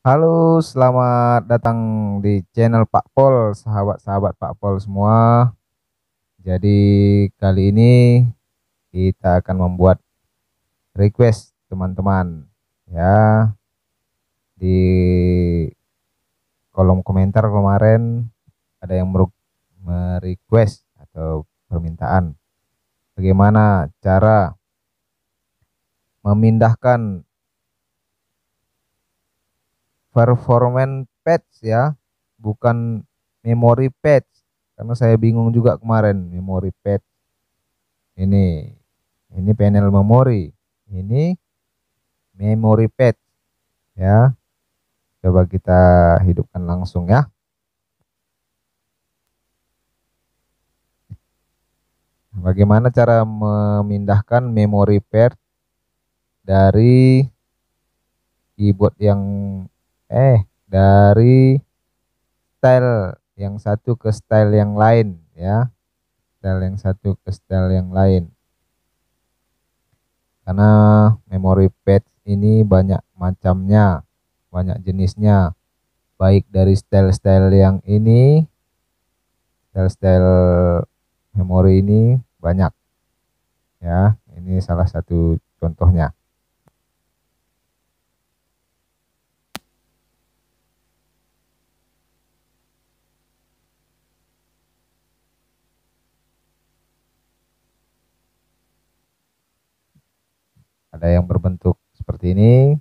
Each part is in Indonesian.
Halo, selamat datang di channel Pak Pol, sahabat-sahabat Pak Pol semua. Jadi kali ini kita akan membuat request teman-teman ya di kolom komentar kemarin ada yang merequest atau permintaan bagaimana cara memindahkan performance patch ya, bukan memory patch. Karena saya bingung juga kemarin memory patch ini. Ini panel memori. Ini memory patch ya. Coba kita hidupkan langsung ya. Bagaimana cara memindahkan memory patch dari keyboard yang dari style yang satu ke style yang lain ya. Style yang satu ke style yang lain. Karena memory patch ini banyak macamnya, banyak jenisnya, baik dari style-style yang ini, style-style memori ini banyak ya. Ini salah satu contohnya. Ada yang berbentuk seperti ini.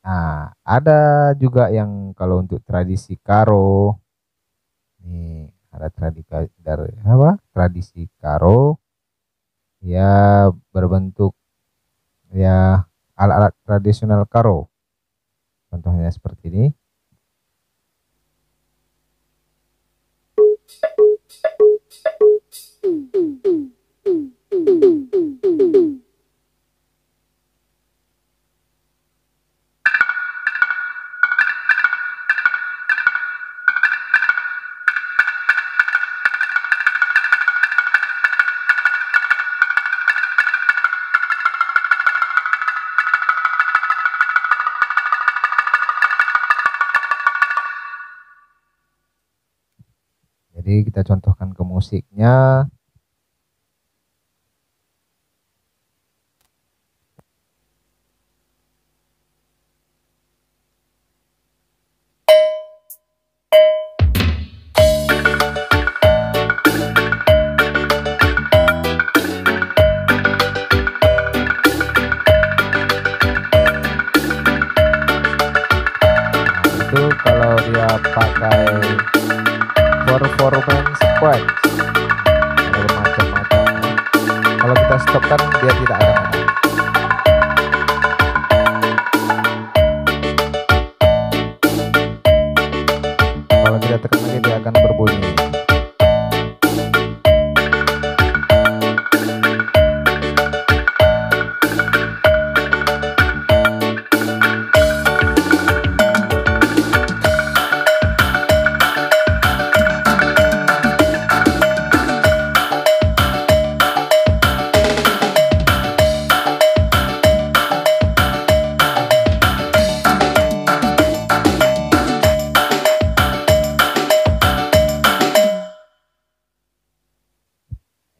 Nah, ada juga yang kalau untuk tradisi karo. Nih, ada tradisi karo ya, berbentuk ya alat-alat tradisional karo. Contohnya seperti ini. Jadi kita contohkan ke musiknya. Itu kalau dia pakai performance patch ada macam-macam. Kalau kita stop kan dia tidak ada nada. Kalau kita tekan lagi dia akan berbunyi.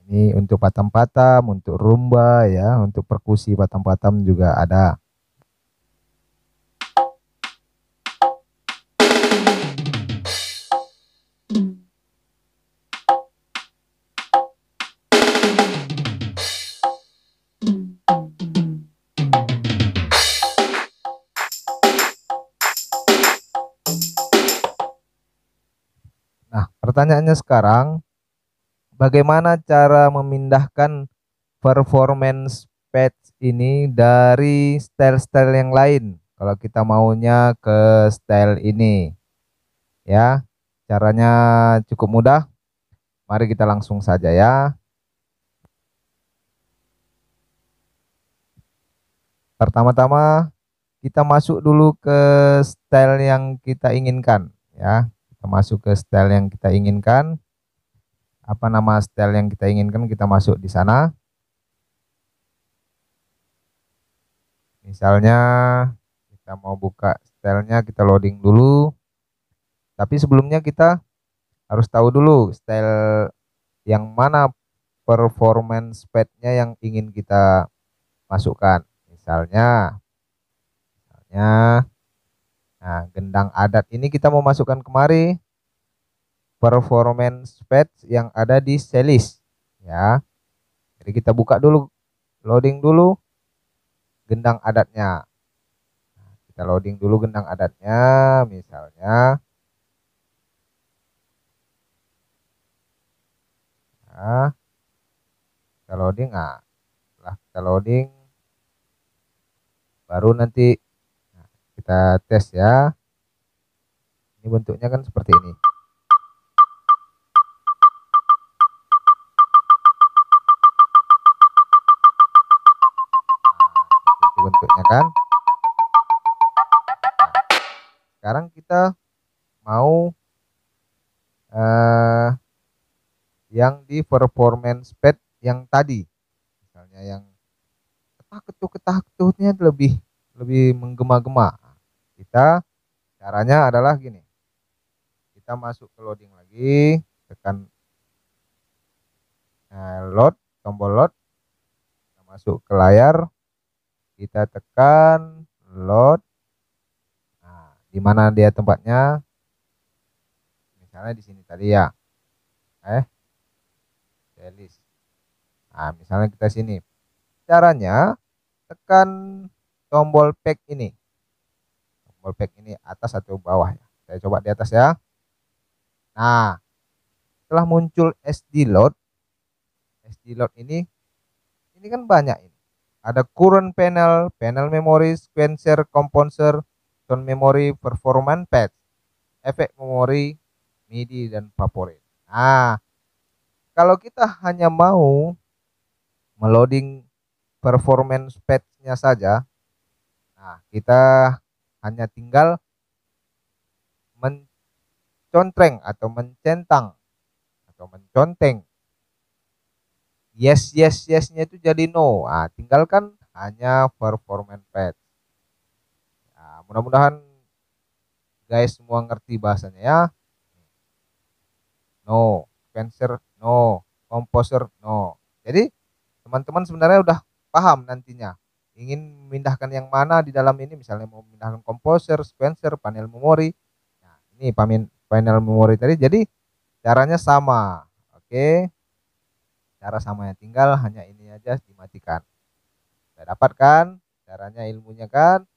Ini untuk patam-patam, untuk rumba ya, untuk perkusi patam-patam juga ada. Nah, pertanyaannya sekarang, bagaimana cara memindahkan performance patch ini dari style-style yang lain? Kalau kita maunya ke style ini, ya, caranya cukup mudah. Mari kita langsung saja ya. Pertama-tama kita masuk dulu ke style yang kita inginkan ya. Kita masuk ke style yang kita inginkan. Apa nama style yang kita inginkan, kita masuk di sana. Misalnya kita mau buka stylenya, kita loading dulu. Tapi sebelumnya kita harus tahu dulu style yang mana performance pad-nya yang ingin kita masukkan. Misalnya, nah, gendang adat ini kita mau masukkan kemari performance pad yang ada di setlist ya. Jadi kita buka dulu, loading dulu gendang adatnya. Kita loading dulu gendang adatnya, misalnya. Nah, kita loading. Nah, setelah kita loading, baru nanti kita tes ya. Ini bentuknya kan seperti ini. Nah, itu bentuknya kan. Sekarang kita mau yang di performance pad yang tadi, misalnya yang ketah-ketuhnya lebih menggema-gema. Kita caranya adalah gini, kita masuk ke loading lagi, tekan load, tombol load, kita masuk ke layar, kita tekan load. Nah, di mana dia tempatnya? Misalnya di sini tadi ya. Setlist. Nah, misalnya kita sini. Caranya tekan tombol pack ini. Tombol pack ini atas atau bawah ya. Saya coba di atas ya. Nah, setelah muncul SD load ini kan banyak ini. Ada current panel, panel memory, sequencer, composer, sound memory, performance pad, efek memori, MIDI dan favorit. Nah, kalau kita hanya mau meloading performance pad-nya saja, nah kita hanya tinggal mencontreng atau mencentang atau menconteng yes-nya itu jadi no. Nah, tinggalkan hanya performance pad. Nah, mudah-mudahan guys semua ngerti bahasanya ya. No, Spencer no, Composer no. Jadi teman-teman sebenarnya udah paham nantinya ingin memindahkan yang mana di dalam ini, misalnya mau memindahkan Composer, Spencer, panel memori. Nah, ini panel memori tadi. Jadi caranya sama. Oke. Cara samanya tinggal hanya ini aja dimatikan. Saya dapat kan caranya, ilmunya kan.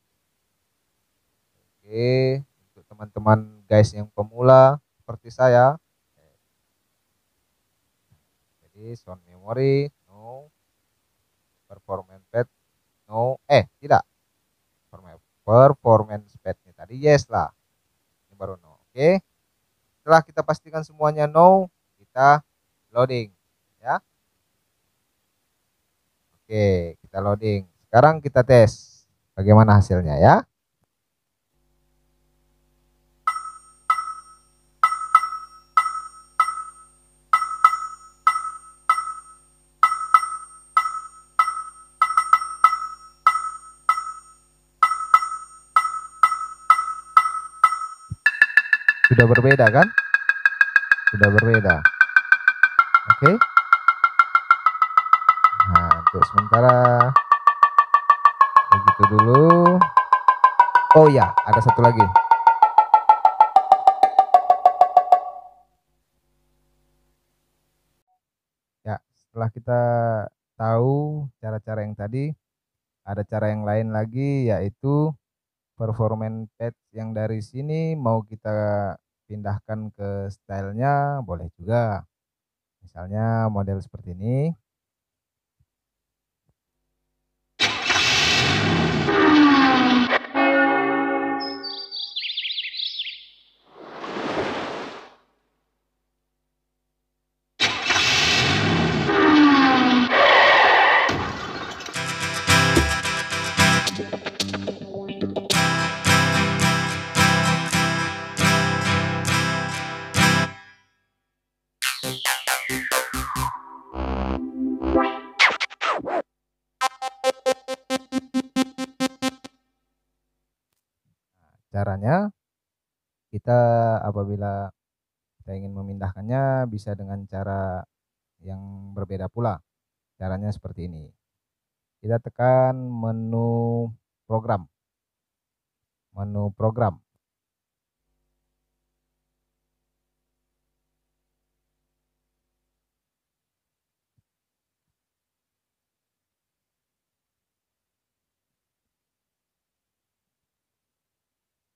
Oke, untuk teman-teman guys yang pemula seperti saya. Jadi sound memory no, performance pad no, tidak, performance pad nya tadi yes lah, ini baru no. Oke, setelah kita pastikan semuanya no, kita loading ya. Oke, kita loading. Sekarang kita tes bagaimana hasilnya ya. Sudah berbeda kan? Sudah berbeda. Oke. Nah, untuk sementara begitu dulu. Oh ya, ada satu lagi. Ya, setelah kita tahu cara-cara yang tadi, ada cara yang lain lagi, yaitu performance pad yang dari sini mau kita pindahkan ke stylenya boleh juga. Misalnya model seperti ini. Caranya kita apabila kita ingin memindahkannya bisa dengan cara yang berbeda pula. Caranya seperti ini. Kita tekan menu program. Menu program.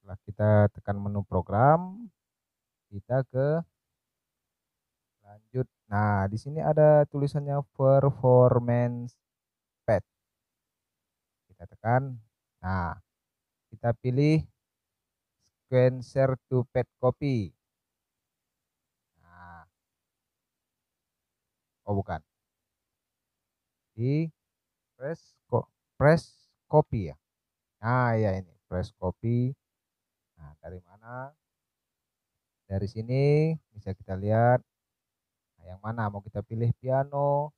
Setelah kita tekan menu program, kita ke lanjut. Nah, di sini ada tulisannya performance pad. Kita tekan. Nah, kita pilih scan share to pad copy. Nah, oh bukan. Di press copy ya. Nah, ya ini press copy. Nah, dari mana? Dari sini bisa kita lihat. Nah, yang mana mau kita pilih piano,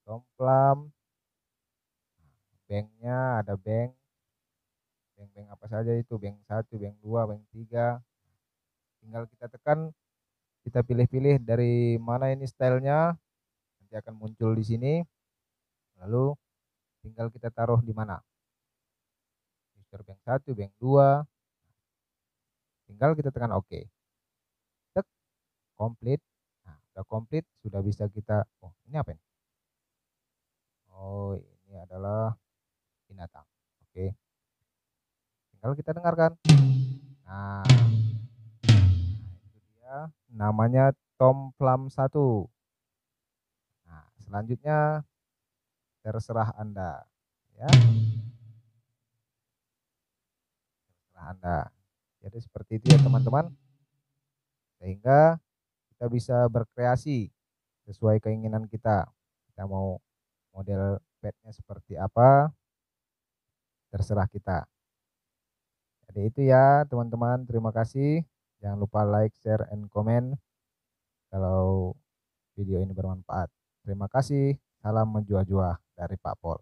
domplam, banknya ada bank apa saja itu, bank 1, bank 2, bank 3. Tinggal kita tekan, kita pilih-pilih dari mana ini stylenya, nanti akan muncul di sini. Lalu tinggal kita taruh di mana. User bank 1, bank 2. Tinggal kita tekan OK. Tek, komplit. Nah, sudah komplit, sudah bisa kita, oh ini apa ini? Oh, ini adalah binatang. Oke. Tinggal kita dengarkan. Nah, itu dia namanya Tom Plum 1. Nah, selanjutnya terserah Anda ya. Terserah Anda. Jadi seperti itu ya teman-teman. Sehingga kita bisa berkreasi sesuai keinginan kita. Kita mau model padnya seperti apa, terserah kita. Jadi itu ya teman-teman, terima kasih. Jangan lupa like, share, and comment kalau video ini bermanfaat. Terima kasih. Salam menjual-jual dari Pak Pol.